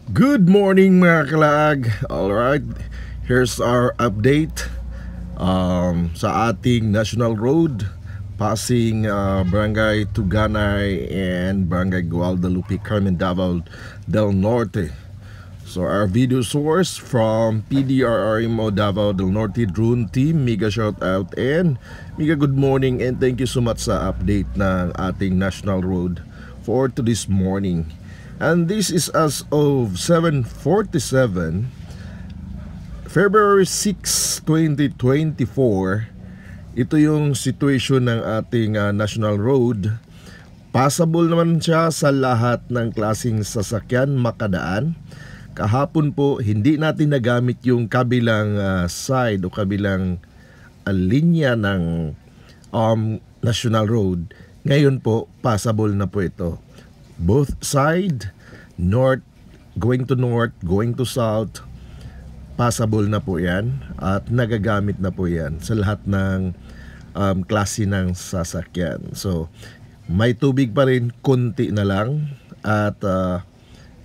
Good morning mga kalaag. Alright, here's our update sa ating national road passing Barangay Tuganay and Barangay Guadalupe, Carmen, Davao del Norte. So our video source from PDRRMO Davao del Norte drone team, mega shout out and mega good morning and thank you so much sa update ng ating national road for this morning. And this is as of 7:47 February 6, 2024. Ito yung situation ng ating national road. Passable naman siya sa lahat ng klaseng sasakyan makadaan. Kahapon po hindi natin nagamit yung kabilang side o kabilang linya ng national road. Ngayon po passable na po ito. Both side, north, going to south, passable na po yan at nagagamit na po yan sa lahat ng klase ng sasakyan. So, may tubig pa rin, konti na lang at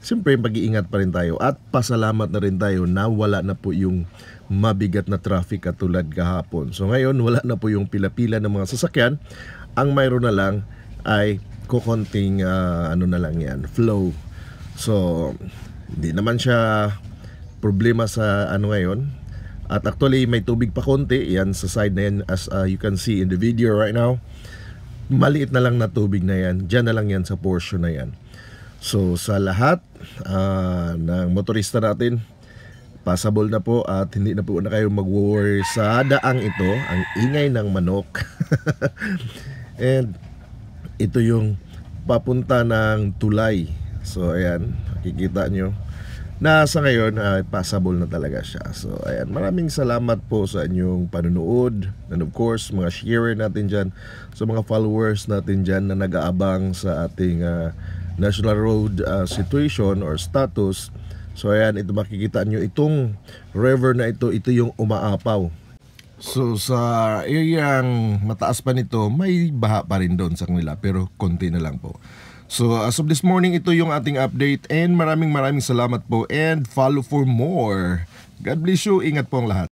siyempre pag-iingat pa rin tayo at pasalamat na rin tayo na wala na po yung mabigat na traffic katulad kahapon. So ngayon wala na po yung pila-pila ng mga sasakyan. Ang mayroon na lang ay kukonting ano na lang yan, flow. So hindi naman siya problema sa ano ngayon. At actually may tubig pa konti yan sa side na yan as you can see in the video right now. Maliit na lang na tubig na yan. Diyan na lang yan sa portion na yan. So sa lahat ng motorista natin, passable na po at hindi na po na kayo mag-worry sa daang ito, ang ingay ng manok. And ito yung papunta ng tulay. So ayan, makikita nyo na sa ngayon passable na talaga siya. So ayan, maraming salamat po sa inyong panunood and of course mga sharer natin dyan, sa mga followers natin dyan na nag-aabang sa ating national road situation or status. So ayan, ito makikita nyo itong river na ito yung umaapaw. So sa areang mataas pa nito, may baha pa rin doon sa kanila pero konti na lang po. So as of this morning, ito yung ating update and maraming salamat po and follow for more. God bless you, ingat po ang lahat.